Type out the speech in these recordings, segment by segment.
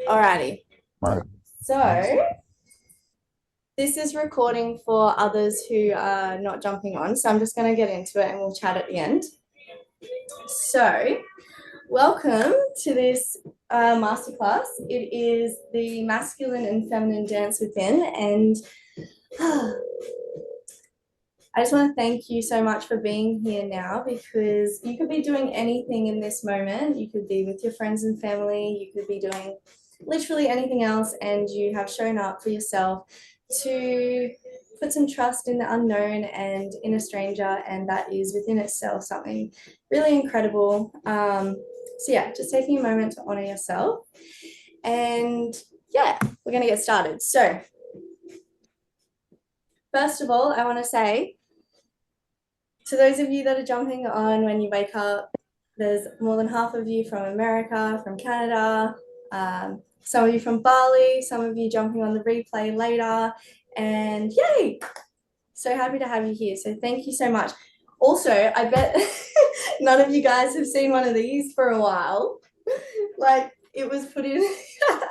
Alrighty. Right. So this is recording for others who are not jumping on. So I'm just going to get into it and we'll chat at the end. So welcome to this masterclass. It is the masculine and feminine dance within. And I just want to thank you so much for being here now, because you could be doing anything in this moment. You could be with your friends and family. You could be doing literally anything else, and you have shown up for yourself to put some trust in the unknown and in a stranger, and that is within itself something really incredible. So yeah, just taking a moment to honor yourself, and yeah, we're gonna get started. So first of all, I want to say to those of you that are jumping on when you wake up, there's more than half of you from America, from Canada, some of you from Bali, some of you jumping on the replay later, and yay! So happy to have you here. So thank you so much. Also, I bet none of you guys have seen one of these for a while. Like, it was put in it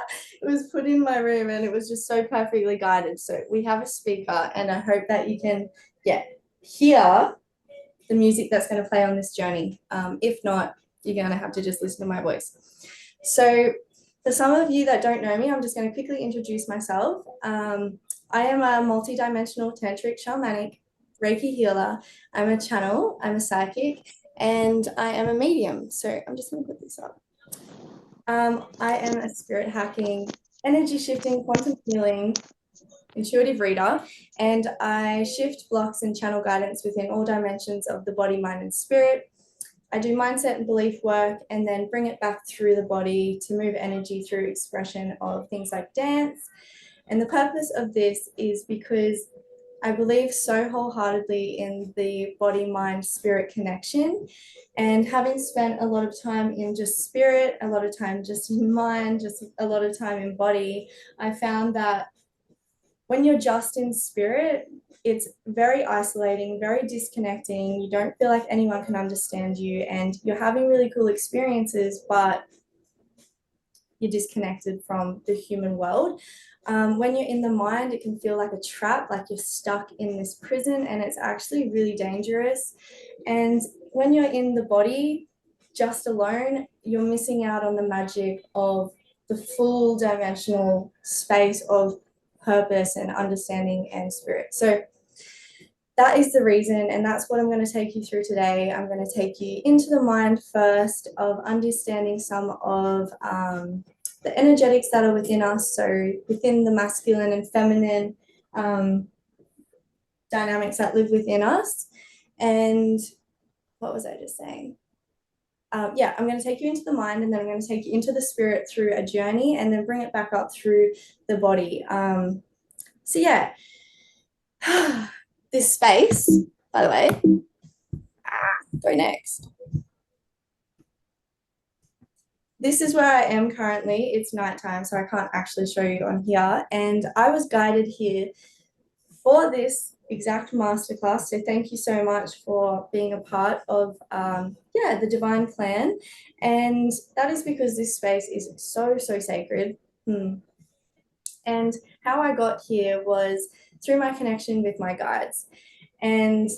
was put in my room and it was just so perfectly guided. So we have a speaker, and I hope that you can hear the music that's going to play on this journey. If not, you're going to have to just listen to my voice. So for some of you that don't know me, I'm just going to quickly introduce myself. I am a multi-dimensional tantric shamanic Reiki healer. I'm a channel, I'm a psychic, and I am a medium. So I'm just going to put this up. I am a spirit hacking, energy shifting, quantum healing, intuitive reader, and I shift blocks and channel guidance within all dimensions of the body, mind, and spirit. I do mindset and belief work and then bring it back through the body to move energy through expression of things like dance. And the purpose of this is because I believe so wholeheartedly in the body, mind, spirit connection. And having spent a lot of time in just spirit, a lot of time just in mind, just a lot of time in body, I found that when you're just in spirit, it's very isolating, very disconnecting. You don't feel like anyone can understand you, and you're having really cool experiences, but you're disconnected from the human world. When you're in the mind, it can feel like a trap, like you're stuck in this prison, and it's actually really dangerous. And when you're in the body, just alone, you're missing out on the magic of the full dimensional space of purpose and understanding and spirit. So that is the reason, and that's what I'm going to take you through today. I'm going to take you into the mind first of understanding some of the energetics that are within us, so within the masculine and feminine dynamics that live within us. And what was I just saying? I'm going to take you into the mind, and then I'm going to take you into the spirit through a journey, and then bring it back up through the body. So yeah, this space, by the way, go next. This is where I am currently. It's nighttime, so I can't actually show you on here. And I was guided here for this exact masterclass. So thank you so much for being a part of the divine plan. And that is because this space is so, so sacred. And how I got here was through my connection with my guides. And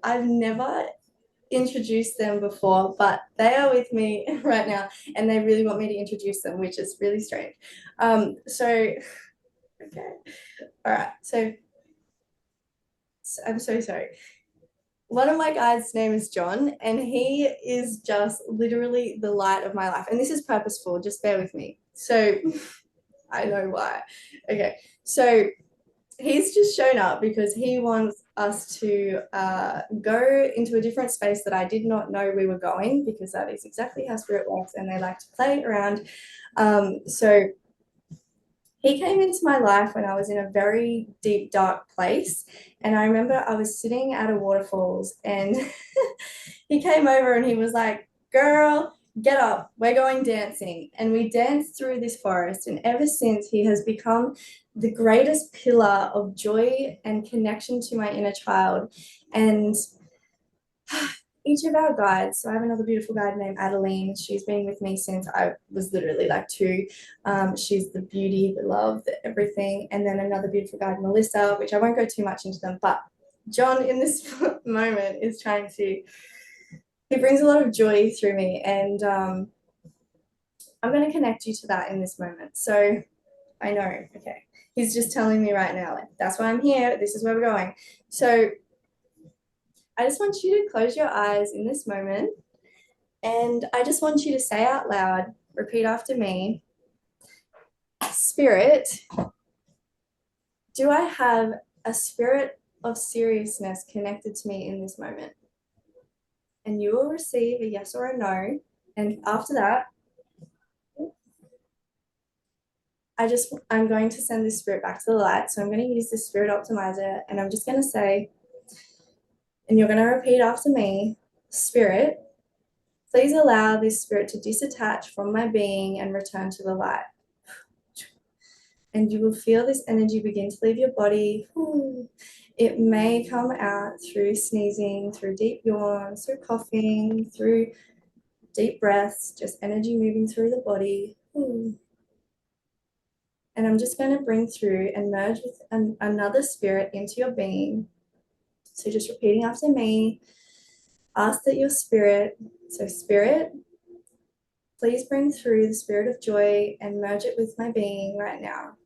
I've never introduced them before, but they are with me right now, and they really want me to introduce them, which is really strange. Okay. All right. So I'm so sorry. One of my guides' name is John, and he is just literally the light of my life. And this is purposeful, just bear with me. So I know why. Okay. So he's just shown up because he wants us to go into a different space that I did not know we were going, because that is exactly how spirit works, and they like to play around. So he came into my life when I was in a very deep, dark place. And I remember I was sitting at a waterfalls, and he came over and he was like, "Girl, get up, we're going dancing." And we danced through this forest. And ever since, he has become the greatest pillar of joy and connection to my inner child. And each of our guides, so I have another beautiful guide named Adeline. She's been with me since I was literally like 2. She's the beauty, the love, the everything. And then another beautiful guide, Melissa, which I won't go too much into them, but John in this moment is trying to, he brings a lot of joy through me, and I'm going to connect you to that in this moment. So I know, okay, he's just telling me right now, like, that's why I'm here, this is where we're going. So I just want you to close your eyes in this moment, and I just want you to say out loud, repeat after me, Spirit, do I have a spirit of seriousness connected to me in this moment? And you will receive a yes or a no. And after that, I'm going to send this spirit back to the light. So I'm going to use this spirit optimizer, and I'm just going to say, and you're going to repeat after me, Spirit, please allow this spirit to disattach from my being and return to the light. And you will feel this energy begin to leave your body. It may come out through sneezing, through deep yawns, through coughing, through deep breaths, just energy moving through the body. And I'm just going to bring through and merge with another spirit into your being. So just repeating after me, ask that your spirit, so spirit, please bring through the spirit of joy and merge it with my being right now.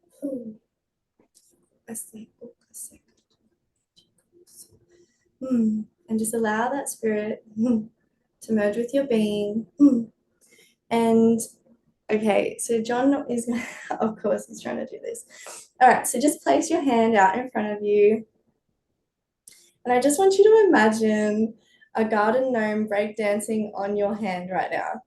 And just allow that spirit to merge with your being. And okay, so John is, of course, he's trying to do this. All right, so just place your hand out in front of you. And I just want you to imagine a garden gnome breakdancing on your hand right now.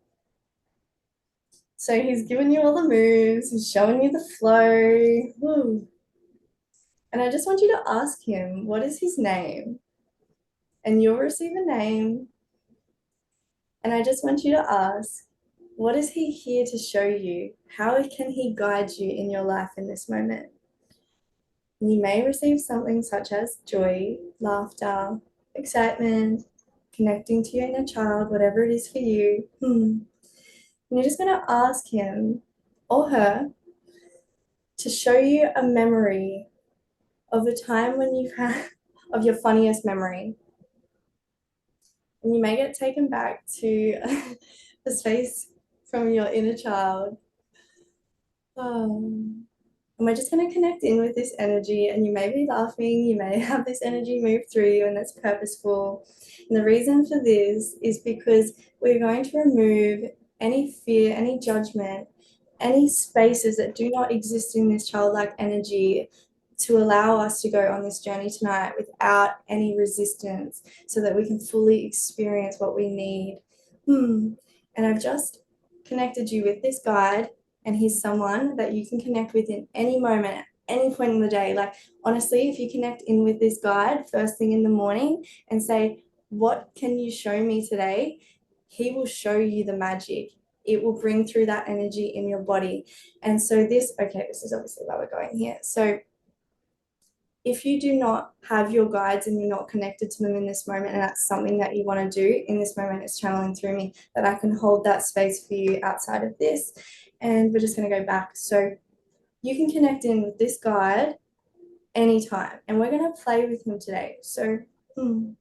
So he's giving you all the moves, he's showing you the flow. Woo. And I just want you to ask him, what is his name? And you'll receive a name. And I just want you to ask, what is he here to show you? How can he guide you in your life in this moment? And you may receive something such as joy, laughter, excitement, connecting to your inner child, whatever it is for you. And you're just going to ask him or her to show you a memory of the time when you've had, of your funniest memory. And you may get taken back to a space from your inner child. And we're just going to connect in with this energy, and you may be laughing, you may have this energy move through you, and that's purposeful. And the reason for this is because we're going to remove any fear, any judgment, any spaces that do not exist in this childlike energy, to allow us to go on this journey tonight without any resistance, so that we can fully experience what we need. And I've just connected you with this guide, and he's someone that you can connect with in any moment, at any point in the day. Like, honestly, if you connect in with this guide first thing in the morning and say, what can you show me today? He will show you the magic. It will bring through that energy in your body. And so this is obviously why we're going here. So if you do not have your guides and you're not connected to them in this moment, and that's something that you want to do in this moment, it's channeling through me that I can hold that space for you outside of this. And we're just going to go back. So you can connect in with this guide anytime, and we're going to play with him today. So I'm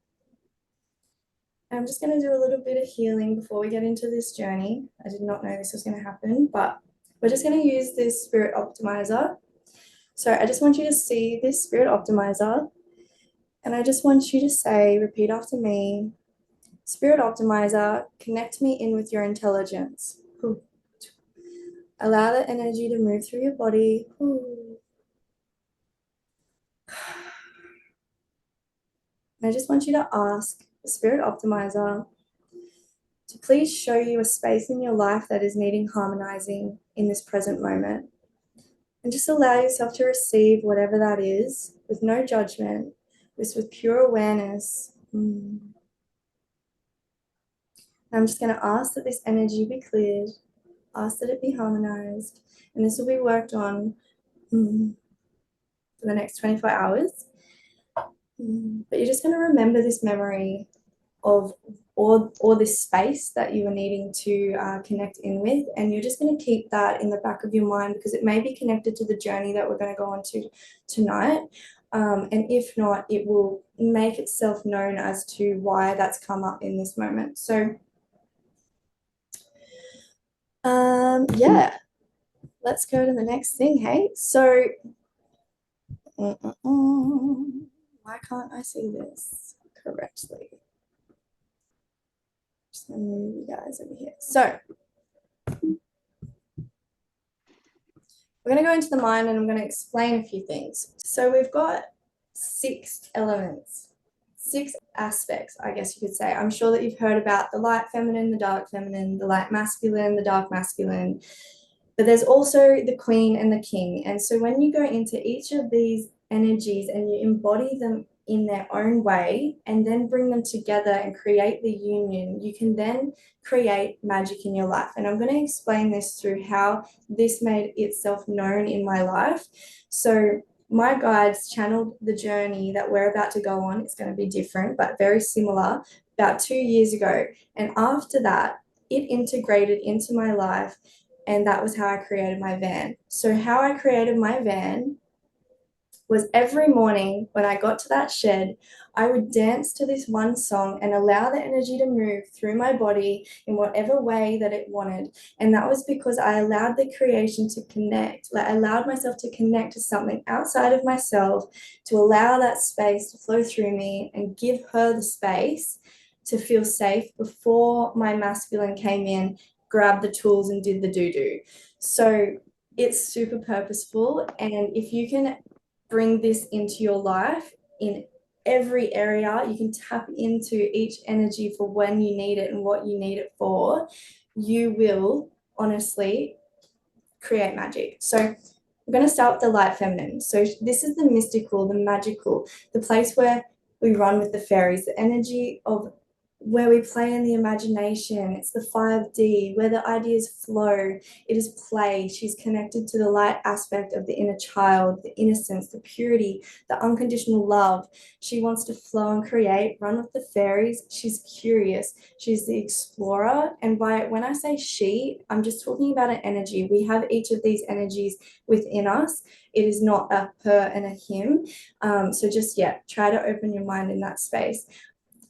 just going to do a little bit of healing before we get into this journey. I did not know this was going to happen, but we're just going to use this spirit optimizer. So I just want you to see this spirit optimizer, and I just want you to say, repeat after me, Spirit optimizer, connect me in with your intelligence. Allow the energy to move through your body. And I just want you to ask the Spirit optimizer to please show you a space in your life that is needing harmonizing in this present moment. And just allow yourself to receive whatever that is with no judgment, just with pure awareness. I'm just going to ask that this energy be cleared, ask that it be harmonized, and this will be worked on for the next 24 hours. But you're just going to remember this memory of or this space that you are needing to connect in with. And you're just going to keep that in the back of your mind because it may be connected to the journey that we're going to go on to tonight. And if not, it will make itself known as to why that's come up in this moment. So yeah, let's go to the next thing. Hey, so why can't I see this correctly? Just gonna move you guys over here. So we're going to go into the mind and I'm going to explain a few things. So we've got 6 elements, 6 aspects, I guess you could say. I'm sure that you've heard about the light feminine, the dark feminine, the light masculine, the dark masculine, but there's also the queen and the king. And so when you go into each of these energies and you embody them in their own way and then bring them together and create the union, you can then create magic in your life. And I'm going to explain this through how this made itself known in my life. So my guides channeled the journey that we're about to go on. It's going to be different, but very similar, about 2 years ago. And after that, it integrated into my life. And that was how I created my van. So how I created my van was every morning when I got to that shed, I would dance to this one song and allow the energy to move through my body in whatever way that it wanted. And that was because I allowed the creation to connect, like I allowed myself to connect to something outside of myself, to allow that space to flow through me and give her the space to feel safe before my masculine came in, grabbed the tools and did the doo-doo. So it's super purposeful. And if you can bring this into your life in every area, you can tap into each energy for when you need it and what you need it for, you will honestly create magic. So I'm going to start with the light feminine. So this is the mystical, the magical, the place where we run with the fairies, the energy of where we play in the imagination. It's the 5D, where the ideas flow. It is play. She's connected to the light aspect of the inner child, the innocence, the purity, the unconditional love. She wants to flow and create, run with the fairies. She's curious. She's the explorer. And when I say she, I'm just talking about an energy. We have each of these energies within us. It is not a her and a him. So just, yeah, try to open your mind in that space.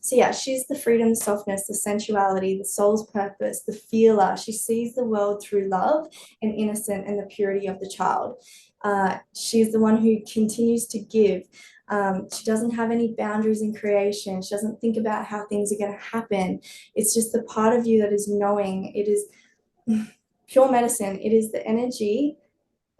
So yeah, she's the freedom, the softness, the sensuality, the soul's purpose, the feeler. She sees the world through love and innocence and the purity of the child. She's the one who continues to give. She doesn't have any boundaries in creation. She doesn't think about how things are going to happen. It's just the part of you that is knowing. It is pure medicine. It is the energy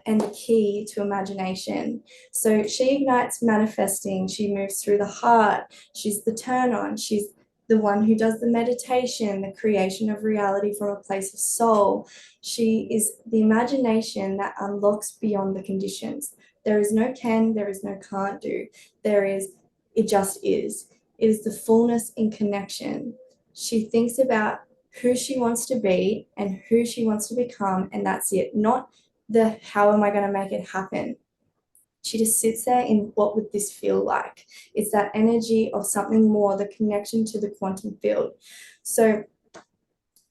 and the key to imagination. So she ignites manifesting. She moves through the heart. She's the turn on. She's the one who does the meditation, the creation of reality from a place of soul. She is the imagination that unlocks beyond the conditions. There is no can, there is no can't do. It just is. It is the fullness in connection. She thinks about who she wants to be and who she wants to become, and that's it. Not the how am I going to make it happen. She just sits there in what would this feel like. It's that energy of something more, the connection to the quantum field. So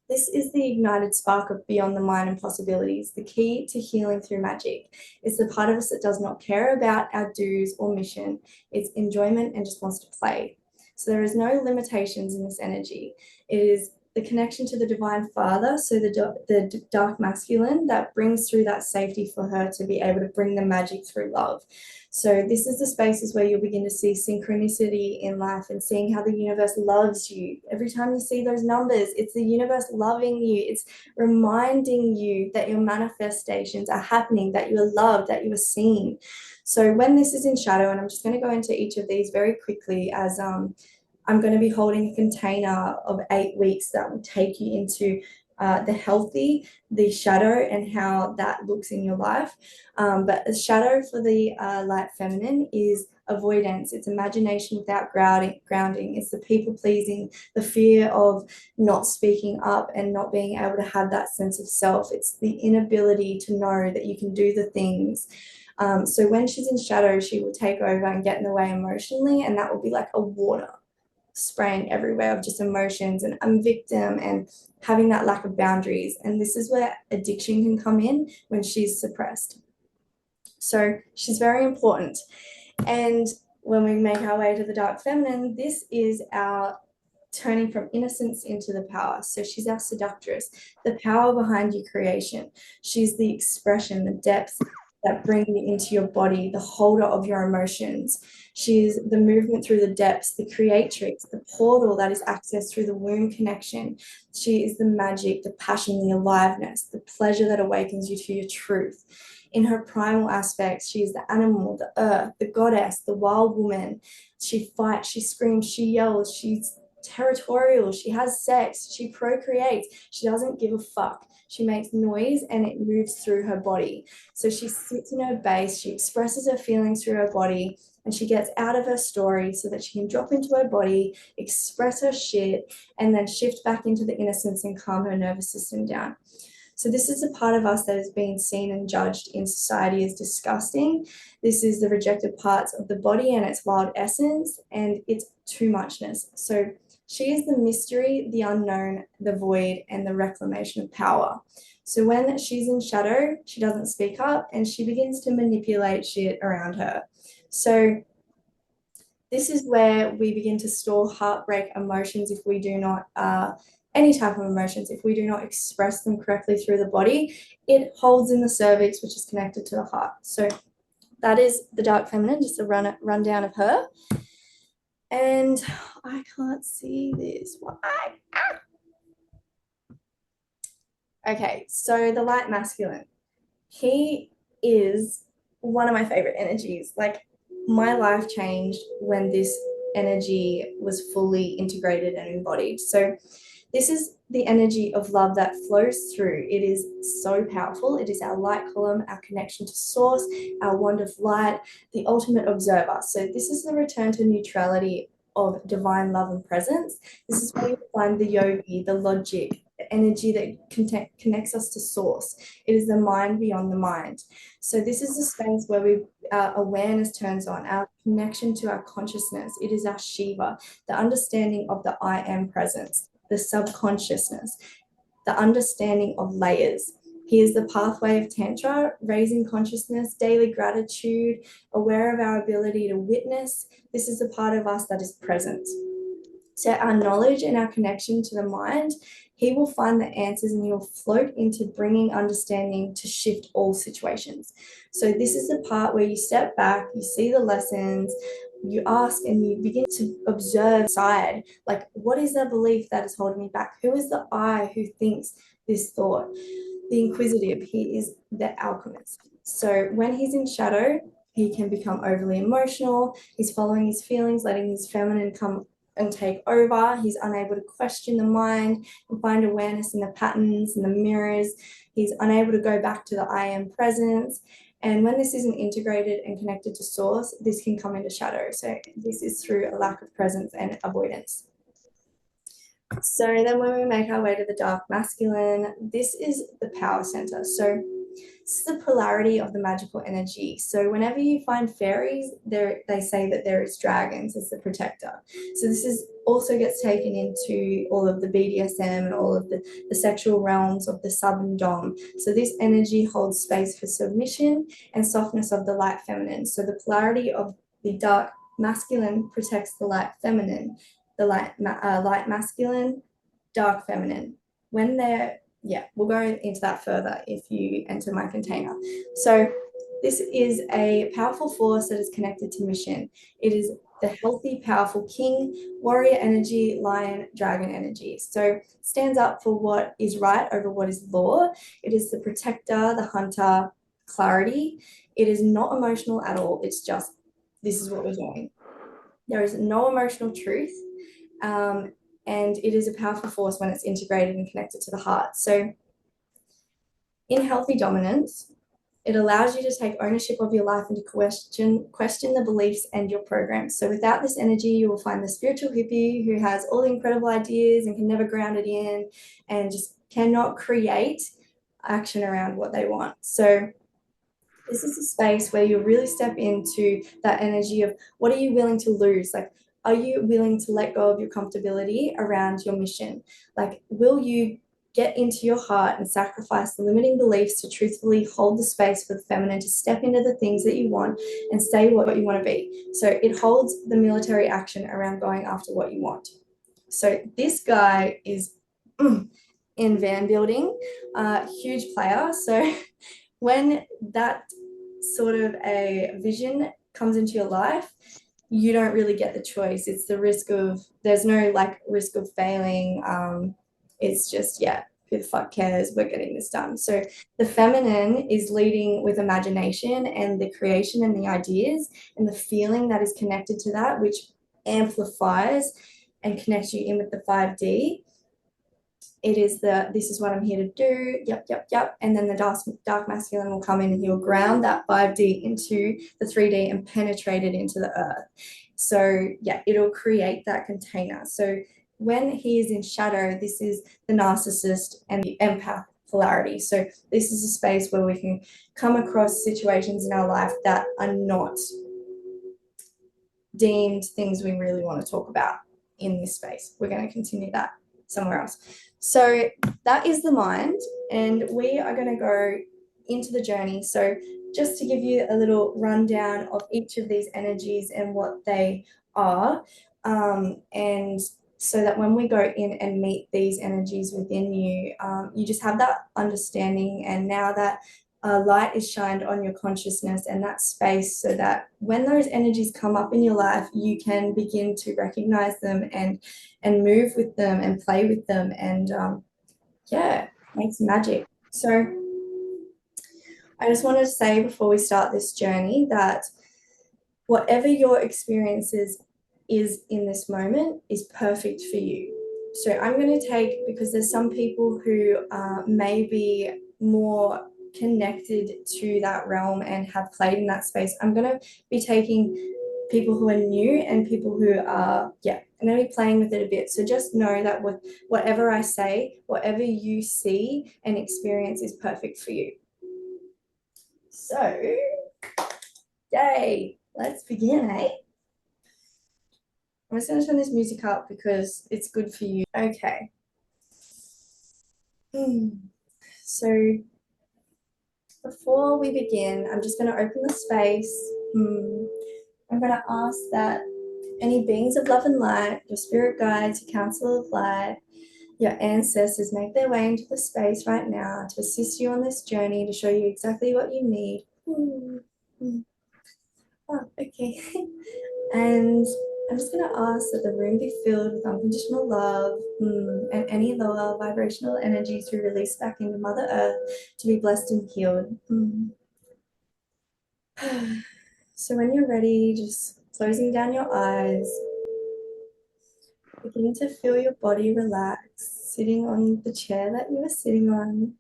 this is the ignited spark of beyond the mind and possibilities, the key to healing through magic. It's the part of us that does not care about our dues or mission. It's enjoyment and just wants to play. So there is no limitations in this energy. It is the connection to the divine father, so the dark masculine, that brings through that safety for her to be able to bring the magic through love. So this is the spaces where you'll begin to see synchronicity in life and seeing how the universe loves you. Every time you see those numbers, it's the universe loving you. It's reminding you that your manifestations are happening, that you are loved, that you are seen. So when this is in shadow, and I'm just going to go into each of these very quickly as I'm going to be holding a container of 8 weeks that will take you into the healthy, the shadow, and how that looks in your life. But the shadow for the light feminine is avoidance. It's imagination without grounding. It's the people pleasing, the fear of not speaking up and not being able to have that sense of self. It's the inability to know that you can do the things. So when she's in shadow, she will take over and get in the way emotionally, and that will be like a water. spraying everywhere of just emotions and I'm victim and having that lack of boundaries. And this is where addiction can come in when she's suppressed. So she's very important. And when we make our way to the dark feminine, this is our turning from innocence into the power. So she's our seductress, the power behind your creation. She's the expression, the depth that bring you into your body, the holder of your emotions. She's the movement through the depths, the creatrix, the portal that is accessed through the womb connection. She is the magic, the passion, the aliveness, the pleasure that awakens you to your truth. In her primal aspects, she is the animal, the earth, the goddess, the wild woman. She fights, she screams, she yells, she's territorial, she has sex, she procreates, she doesn't give a fuck. She makes noise and it moves through her body. So she sits in her base, she expresses her feelings through her body, and she gets out of her story so that she can drop into her body, express her shit, and then shift back into the innocence and calm her nervous system down. So this is a part of us that is being seen and judged in society as disgusting. This is the rejected parts of the body and its wild essence and its too muchness. So she is the mystery, the unknown, the void, and the reclamation of power. So when she's in shadow, she doesn't speak up and she begins to manipulate shit around her. So this is where we begin to store heartbreak emotions if we do not any type of emotions, if we do not express them correctly through the body, it holds in the cervix, which is connected to the heart. So that is the dark feminine, just a rundown of her. And I can't see this. Why? Okay, so the light masculine. He is one of my favorite energies. Like my life changed when this energy was fully integrated and embodied. So this is the energy of love that flows through. It is so powerful. It is our light column, our connection to source, our wand of light, the ultimate observer. So this is the return to neutrality of divine love and presence. This is where you find the yogi, the logic, the energy that connects us to source. It is the mind beyond the mind. So this is the space where our awareness turns on, our connection to our consciousness. It is our Shiva, the understanding of the I am presence, the subconsciousness, the understanding of layers. He is the pathway of Tantra, raising consciousness, daily gratitude, aware of our ability to witness. This is the part of us that is present. So our knowledge and our connection to the mind, he will find the answers and he will float into bringing understanding to shift all situations. So this is the part where you step back, you see the lessons, you ask and you begin to observe side, like what is the belief that is holding me back? Who is the I who thinks this thought? The inquisitive, he is the alchemist. So when he's in shadow, he can become overly emotional. He's following his feelings, letting his feminine come and take over. He's unable to question the mind and find awareness in the patterns and the mirrors. He's unable to go back to the I am presence. And when this isn't integrated and connected to source, this can come into shadow. So this is through a lack of presence and avoidance. So then when we make our way to the dark masculine, this is the power center. So this is the polarity of the magical energy. So whenever you find fairies, they say that there is dragons as the protector. So this is also gets taken into all of the BDSM and all of the sexual realms of the sub and dom. So this energy holds space for submission and softness of the light feminine. So the polarity of the dark masculine protects the light feminine, the light masculine, dark feminine. When they're we'll go into that further if you enter my container. So this is a powerful force that is connected to mission. It is the healthy, powerful king, warrior energy, lion, dragon energy. So stands up for what is right over what is law. It is the protector, the hunter, clarity. It is not emotional at all. It's just, this is what we're doing. There is no emotional truth. And it is a powerful force when it's integrated and connected to the heart. So in healthy dominance, it allows you to take ownership of your life and to question the beliefs and your programs. So without this energy, you will find the spiritual hippie who has all the incredible ideas and can never ground it in and just cannot create action around what they want. So this is a space where you really step into that energy of what are you willing to lose? Like, are you willing to let go of your comfortability around your mission? Like, will you get into your heart and sacrifice the limiting beliefs to truthfully hold the space for the feminine to step into the things that you want and say what you want to be? So it holds the military action around going after what you want. So this guy is in van building, huge player. So when that sort of a vision comes into your life, you don't really get the choice. It's the risk of, there's no like risk of failing. It's just, yeah, who the fuck cares? We're getting this done. So the feminine is leading with imagination and the creation and the ideas and the feeling that is connected to that, which amplifies and connects you in with the 5D. It is the, this is what I'm here to do, yep. And then the dark masculine will come in and he'll ground that 5D into the 3D and penetrate it into the earth. So yeah, it'll create that container. So when he is in shadow, this is the narcissist and the empath polarity. So this is a space where we can come across situations in our life that are not deemed things we really want to talk about in this space. We're going to continue that somewhere else. So that is the mind, and we are going to go into the journey. So just to give you a little rundown of each of these energies and what they are, and so that when we go in and meet these energies within you, you just have that understanding. And now that light is shined on your consciousness and that space, so that when those energies come up in your life, you can begin to recognize them and move with them and play with them, and yeah, makes magic. So I just wanted to say before we start this journey that whatever your experiences is in this moment is perfect for you. So I'm going to take, because there's some people who may be more connected to that realm and have played in that space. I'm going to be taking people who are new and people who are, yeah, I'm going to be playing with it a bit. So just know that with whatever I say, whatever you see and experience is perfect for you. So, yay, let's begin, eh? I'm just going to turn this music up because it's good for you. Okay. So before we begin, I'm just going to open the space. I'm going to ask that any beings of love and light, your spirit guides, your council of light, your ancestors make their way into the space right now to assist you on this journey, to show you exactly what you need. Oh, okay. And I'm just going to ask that the room be filled with unconditional love, and any lower vibrational energies we release back into Mother Earth to be blessed and healed. So when you're ready, just closing down your eyes, beginning to feel your body relax, sitting on the chair that you were sitting on.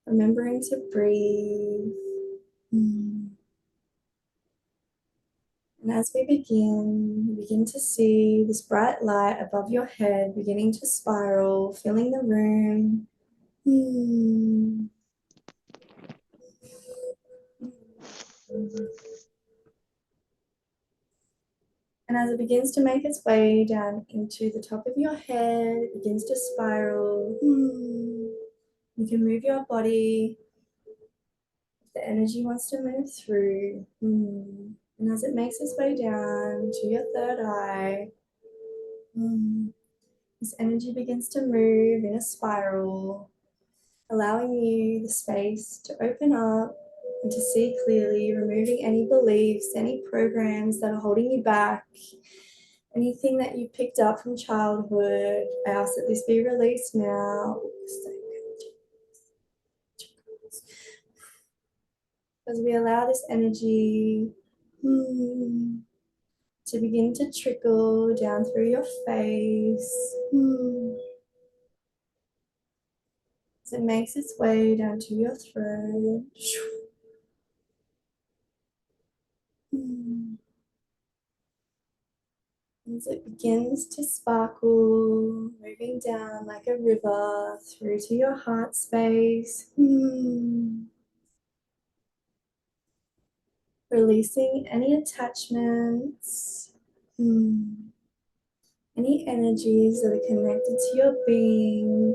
Remembering to breathe. And as we begin to see this bright light above your head beginning to spiral, filling the room. And as it begins to make its way down into the top of your head, it begins to spiral. You can move your body if the energy wants to move through. And as it makes its way down to your third eye, this energy begins to move in a spiral, allowing you the space to open up and to see clearly, removing any beliefs, any programs that are holding you back, anything that you picked up from childhood. I ask that this be released now. As we allow this energy to begin to trickle down through your face. As it makes its way down to your throat. As it begins to sparkle, moving down like a river through to your heart space. releasing any attachments, any energies that are connected to your being.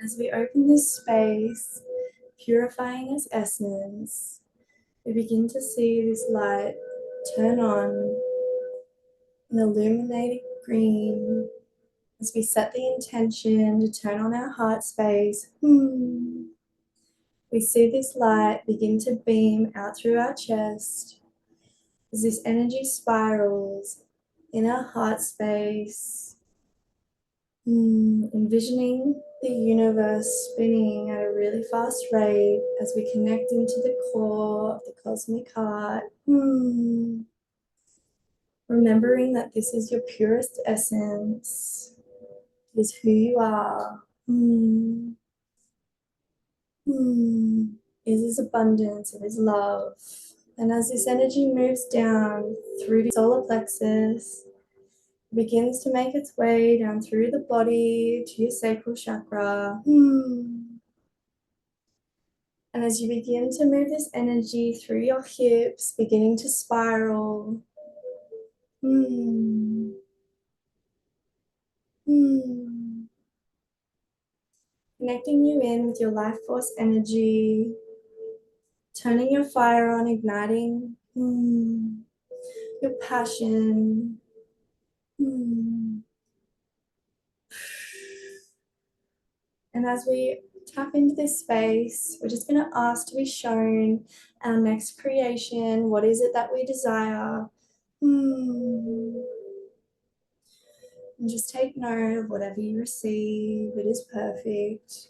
As we open this space, purifying its essence, we begin to see this light turn on an illuminated green as we set the intention to turn on our heart space. We see this light begin to beam out through our chest as this energy spirals in our heart space, envisioning the universe spinning at a really fast rate as we connect into the core of the cosmic heart. Remembering that this is your purest essence, it is who you are. It is abundance, it is love. And as this energy moves down through the solar plexus, it begins to make its way down through the body to your sacral chakra. And as you begin to move this energy through your hips, beginning to spiral, connecting you in with your life force energy, turning your fire on, igniting your passion. And as we tap into this space, we're just going to ask to be shown our next creation. What is it that we desire? And just take note of whatever you receive. It is perfect.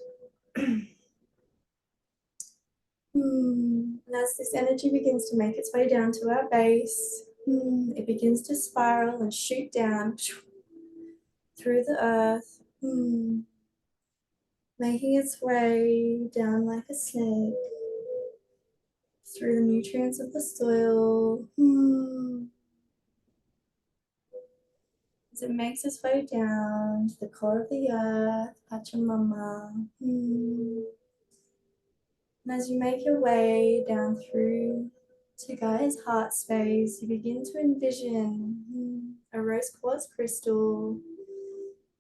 And as this energy begins to make its way down to our base, it begins to spiral and shoot down through the earth, making its way down like a snake through the nutrients of the soil. As it makes its way down to the core of the earth, Pachamama. And as you make your way down through to Gaia's heart space, you begin to envision a rose quartz crystal,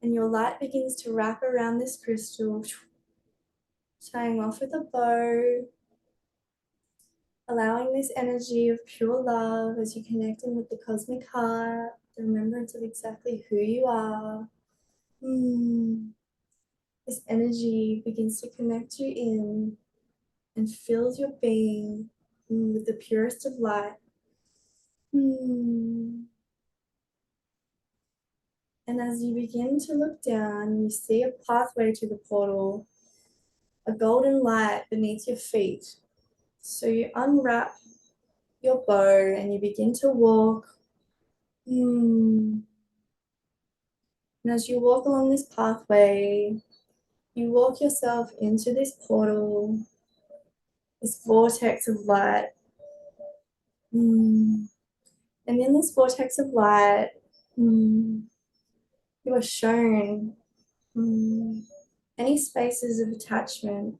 and your light begins to wrap around this crystal, tying off with a bow, allowing this energy of pure love as you connect in with the cosmic heart, the remembrance of exactly who you are. This energy begins to connect you in and fills your being with the purest of light. And as you begin to look down, you see a pathway to the portal, a golden light beneath your feet. So you unwrap your bow and you begin to walk. And as you walk along this pathway, you walk yourself into this portal, this vortex of light. And in this vortex of light, you are shown any spaces of attachment.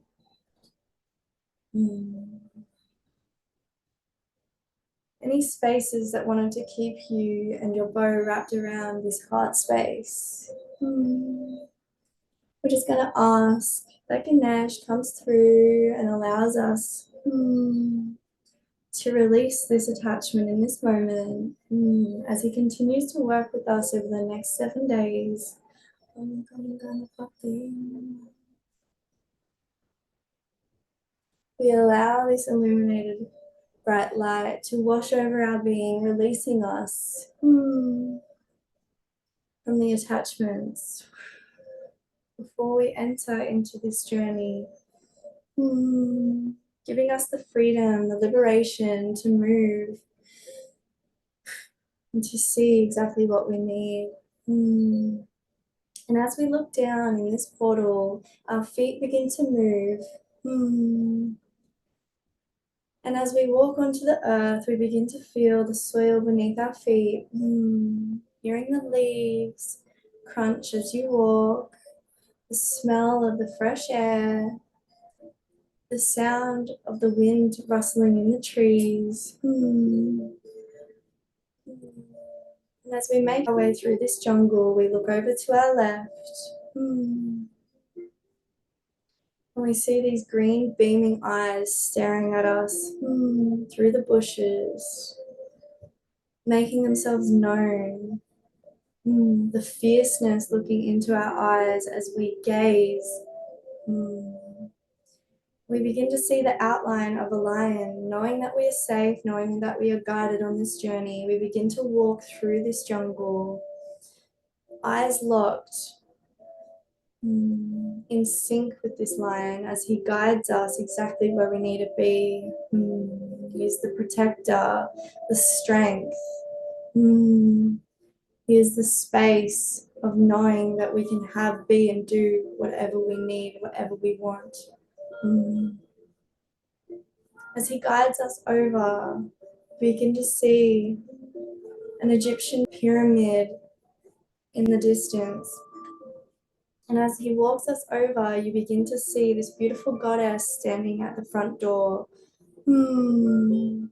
Any spaces that wanted to keep you and your bow wrapped around this heart space. We're just going to ask that Ganesh comes through and allows us to release this attachment in this moment as he continues to work with us over the next 7 days. We allow this illuminated bright light to wash over our being, releasing us from the attachments before we enter into this journey, giving us the freedom, the liberation to move and to see exactly what we need. And as we look down in this portal, our feet begin to move. And as we walk onto the earth, we begin to feel the soil beneath our feet, hearing the leaves crunch as you walk, the smell of the fresh air, The sound of the wind rustling in the trees. And as we make our way through this jungle, we look over to our left. And we see these green beaming eyes staring at us through the bushes, making themselves known. The fierceness looking into our eyes as we gaze. We begin to see the outline of a lion, knowing that we are safe, knowing that we are guided on this journey. We begin to walk through this jungle, eyes locked, in sync with this lion as he guides us exactly where we need to be. He's the protector, the strength. He is the space of knowing that we can have, be, and do whatever we need, whatever we want. As he guides us over, we begin to see an Egyptian pyramid in the distance. And as he walks us over, you begin to see this beautiful goddess standing at the front door. And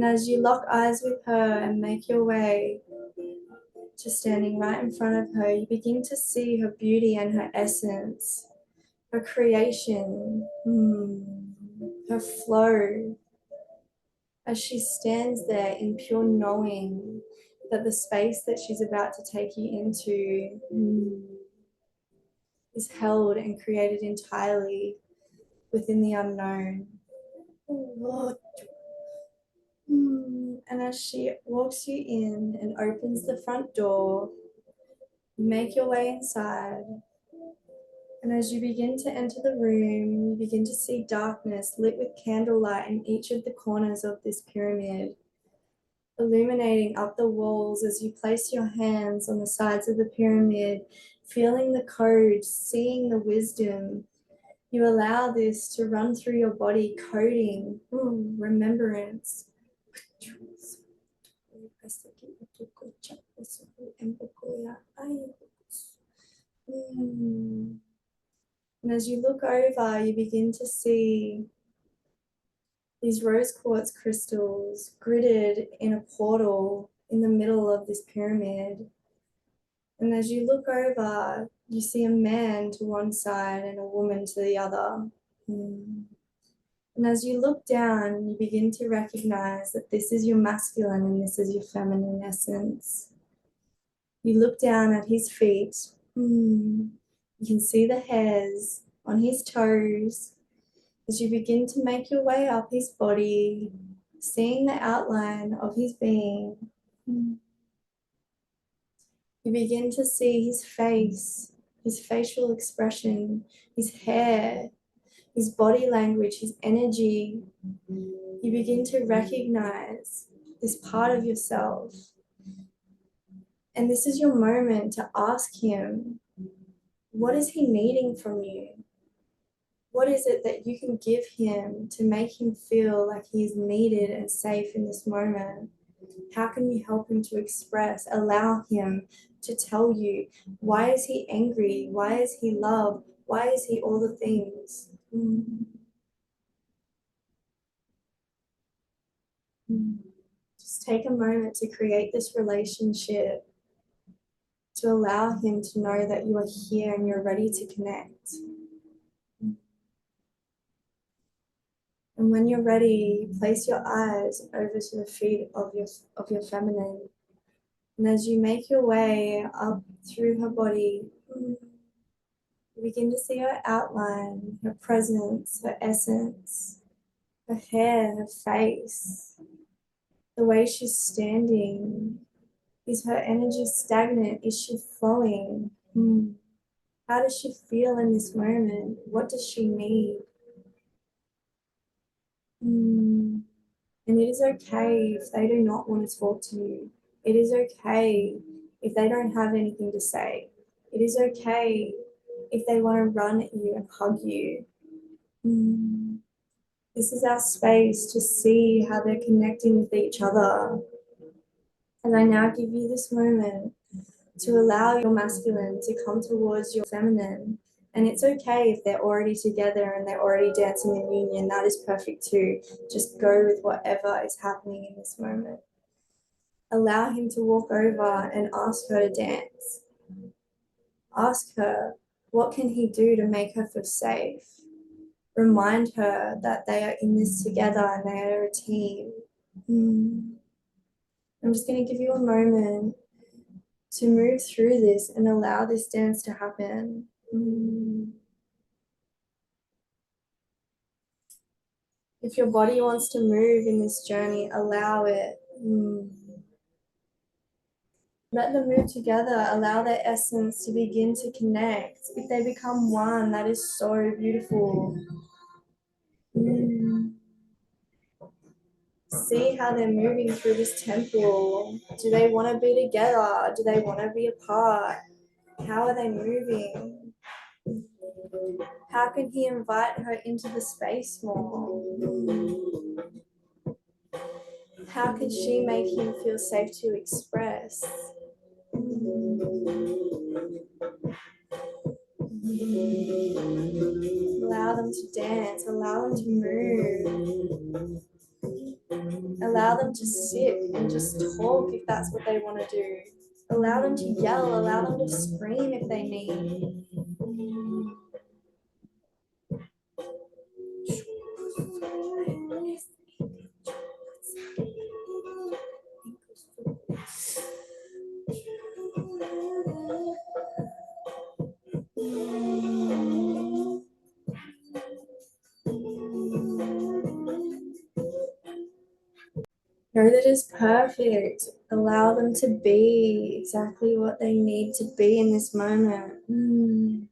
as you lock eyes with her and make your way to standing right in front of her, you begin to see her beauty and her essence, her creation, her flow, as she stands there in pure knowing that the space that she's about to take you into is held and created entirely within the unknown. And as she walks you in and opens the front door, you make your way inside. And as you begin to enter the room, you begin to see darkness lit with candlelight in each of the corners of this pyramid, illuminating up the walls as you place your hands on the sides of the pyramid, feeling the codes, seeing the wisdom. You allow this to run through your body, coding, remembrance. And as you look over, you begin to see these rose quartz crystals gridded in a portal in the middle of this pyramid. And as you look over, you see a man to one side and a woman to the other. And as you look down, you begin to recognize that this is your masculine and this is your feminine essence. You look down at his feet. You can see the hairs on his toes as you begin to make your way up his body, seeing the outline of his being. You begin to see his face, his facial expression, his hair, his body language, his energy. You begin to recognize this part of yourself. And this is your moment to ask him, what is he needing from you? What is it that you can give him to make him feel like he is needed and safe in this moment? How can you help him to express, allow him to tell you, why is he angry? Why is he loved? Why is he all the things? Just take a moment to create this relationship, to allow him to know that you are here and you're ready to connect. And when you're ready, place your eyes over to the feet of your feminine. And as you make your way up through her body, you begin to see her outline, her presence, her essence, her hair, her face, the way she's standing. Is her energy stagnant? Is she flowing? How does she feel in this moment? What does she need? And it is okay if they do not want to talk to you. It is okay if they don't have anything to say. It is okay if they want to run at you and hug you. This is our space to see how they're connecting with each other. And I now give you this moment to allow your masculine to come towards your feminine And it's okay if they're already together and they're already dancing in union. That is perfect too. Just go with whatever is happening in this moment. Allow him to walk over and ask her to dance. Ask her, what can he do to make her feel safe? Remind her that they are in this together and they are a team. I'm just going to give you a moment to move through this and allow this dance to happen. If your body wants to move in this journey, allow it. Let them move together. Allow their essence to begin to connect. If they become one, that is so beautiful. See how they're moving through this temple. Do they want to be together? Do they want to be apart? How are they moving? How can he invite her into the space more? How can she make him feel safe to express? Allow them to dance, allow them to move. Allow them to sit and just talk if that's what they want to do. Allow them to yell, allow them to scream if they need. Know that is perfect. Allow them to be exactly what they need to be in this moment. And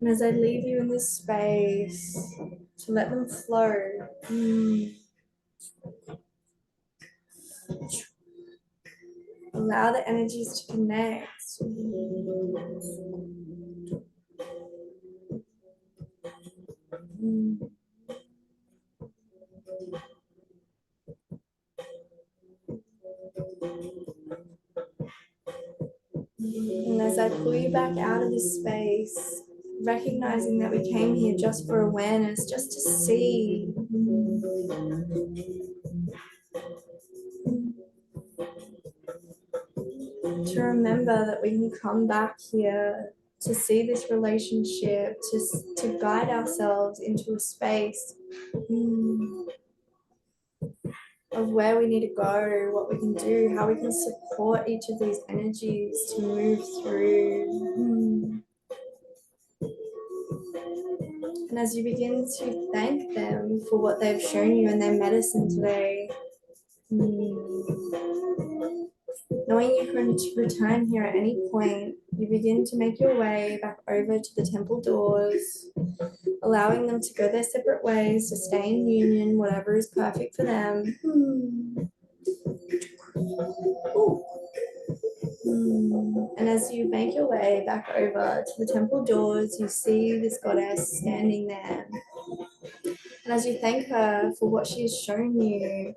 as I leave you in this space, to let them flow. Allow the energies to connect. And as I pull you back out of this space, recognizing that we came here just for awareness, just to see. To remember that we can come back here to see this relationship, to guide ourselves into a space of where we need to go, what we can do, how we can support each of these energies to move through. And as you begin to thank them for what they've shown you in their medicine today, knowing you can return here at any point, you begin to make your way back over to the temple doors, allowing them to go their separate ways, to stay in union, whatever is perfect for them. And as you make your way back over to the temple doors, you see this goddess standing there. And as you thank her for what she has shown you,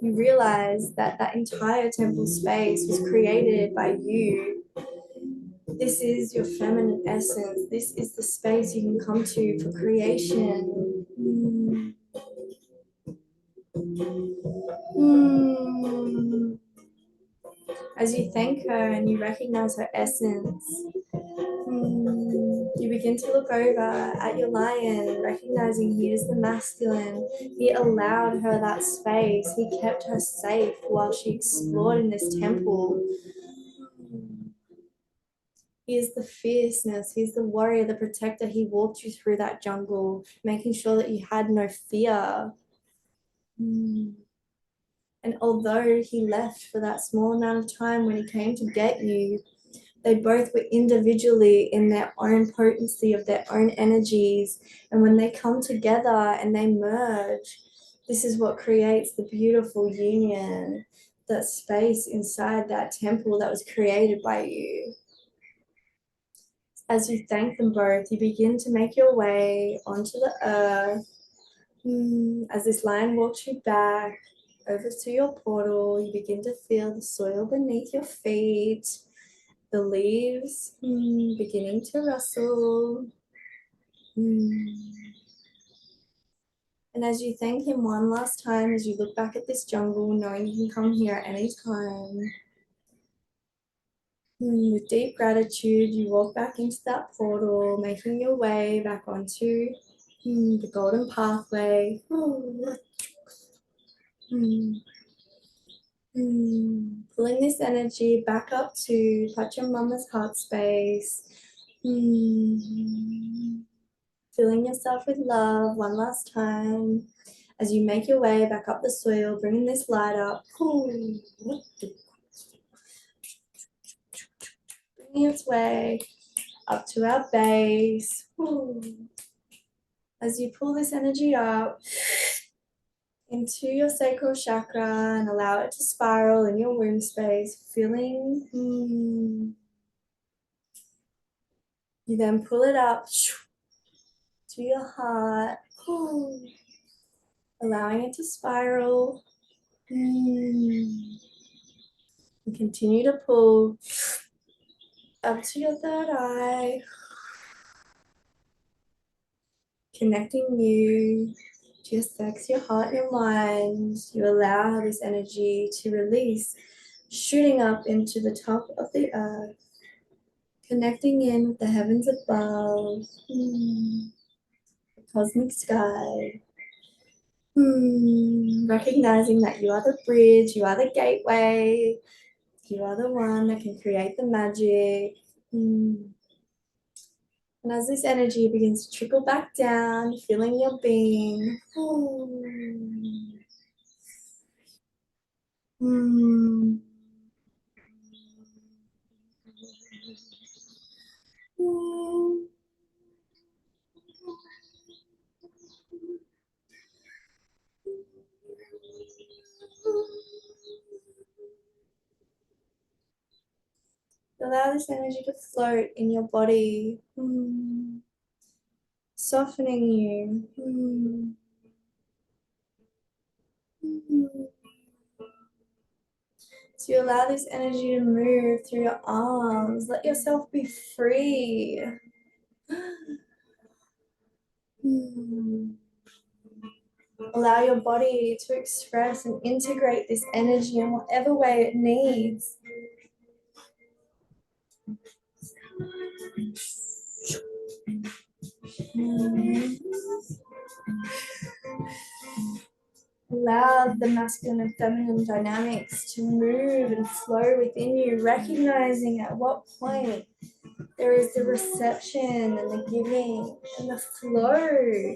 you realize that that entire temple space was created by you. This is your feminine essence. This is the space you can come to for creation. As you thank her and you recognize her essence, you begin to look over at your lion, recognizing he is the masculine. He allowed her that space. He kept her safe while she explored in this temple. He is the fierceness. He's the warrior, the protector. He walked you through that jungle, making sure that you had no fear. And although he left for that small amount of time, when he came to get you, they both were individually in their own potency of their own energies. And when they come together and they merge, this is what creates the beautiful union, that space inside that temple that was created by you. As you thank them both, you begin to make your way onto the earth. As this lion walks you back over to your portal, you begin to feel the soil beneath your feet. the leaves beginning to rustle. And as you thank him one last time, as you look back at this jungle, knowing you can come here at any time, with deep gratitude, you walk back into that portal, making your way back onto the golden pathway. Pulling this energy back up to Pachamama's heart space. Filling yourself with love one last time. As you make your way back up the soil, bringing this light up. Bringing its way up to our base. As you pull this energy up into your sacral chakra and allow it to spiral in your womb space, feeling. You then pull it up to your heart, allowing it to spiral. And continue to pull up to your third eye, connecting you to your sex, your heart, your mind. You allow this energy to release, shooting up into the top of the earth, connecting in with the heavens above, the cosmic sky. Recognizing that you are the bridge, you are the gateway, you are the one that can create the magic. And as this energy begins to trickle back down, filling your being, allow this energy to float in your body, softening you. So you allow this energy to move through your arms. Let yourself be free. Allow your body to express and integrate this energy in whatever way it needs. Allow the masculine and feminine dynamics to move and flow within you, recognizing at what point there is the reception and the giving and the flow.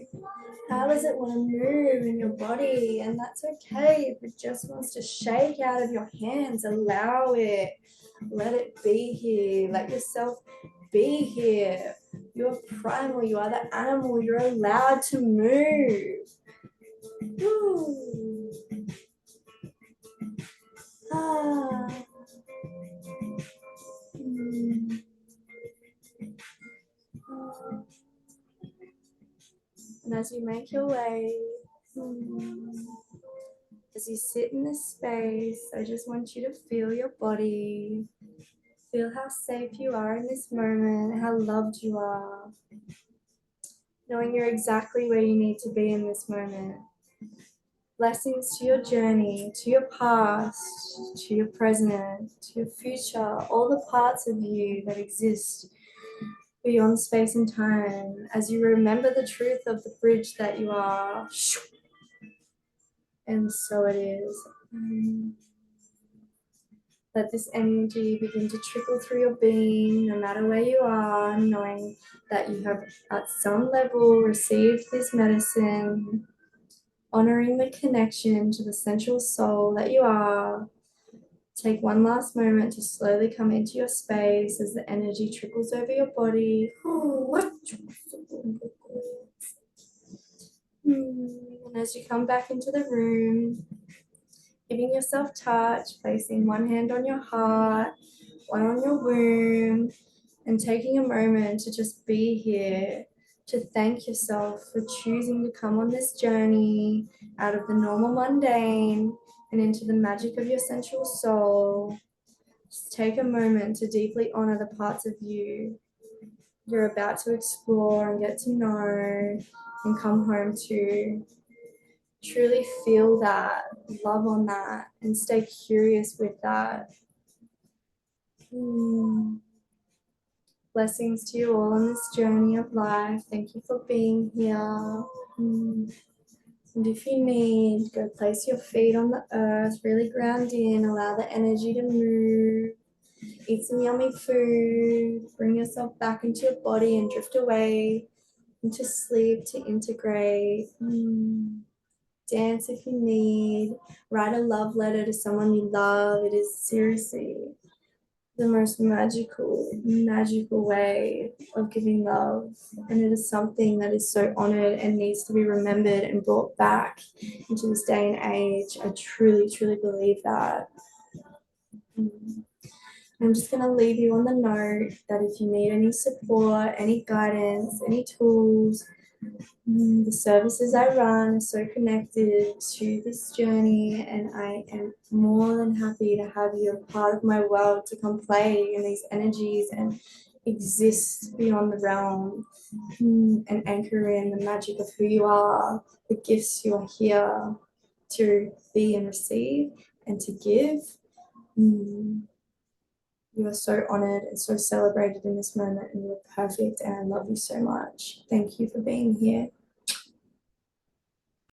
How does it want to move in your body? And that's okay if it just wants to shake out of your hands. Allow it. Let it be here. Let yourself be here. You're primal. You are the animal. You're allowed to move. And as you make your way, as you sit in this space, I just want you to feel your body. Feel how safe you are in this moment, how loved you are. Knowing you're exactly where you need to be in this moment. Blessings to your journey, to your past, to your present, to your future, all the parts of you that exist beyond space and time, as you remember the truth of the bridge that you are. And so it is. Let this energy begin to trickle through your being, no matter where you are, knowing that you have at some level received this medicine, honoring the connection to the sensual soul that you are. Take one last moment to slowly come into your space as the energy trickles over your body. And as you come back into the room, giving yourself touch, placing one hand on your heart, one on your womb, and taking a moment to just be here, to thank yourself for choosing to come on this journey out of the normal mundane and into the magic of your sensual soul. Just take a moment to deeply honor the parts of you you're about to explore and get to know and come home to. Truly feel that, love on that, and stay curious with that. Blessings to you all on this journey of life. Thank you for being here. And if you need, go place your feet on the earth, really ground in, allow the energy to move. Eat some yummy food, bring yourself back into your body and drift away into sleep to integrate. Dance if you need, write a love letter to someone you love. It is seriously the most magical way of giving love. And it is something that is so honored and needs to be remembered and brought back into this day and age. I truly, truly believe that. I'm just going to leave you on the note that if you need any support, any guidance, any tools, the services I run are so connected to this journey, and I am more than happy to have you a part of my world to come play in these energies and exist beyond the realm and anchor in the magic of who you are, the gifts you are here to be and receive and to give. You are so honored and so celebrated in this moment, and you're perfect, and I love you so much. Thank you for being here.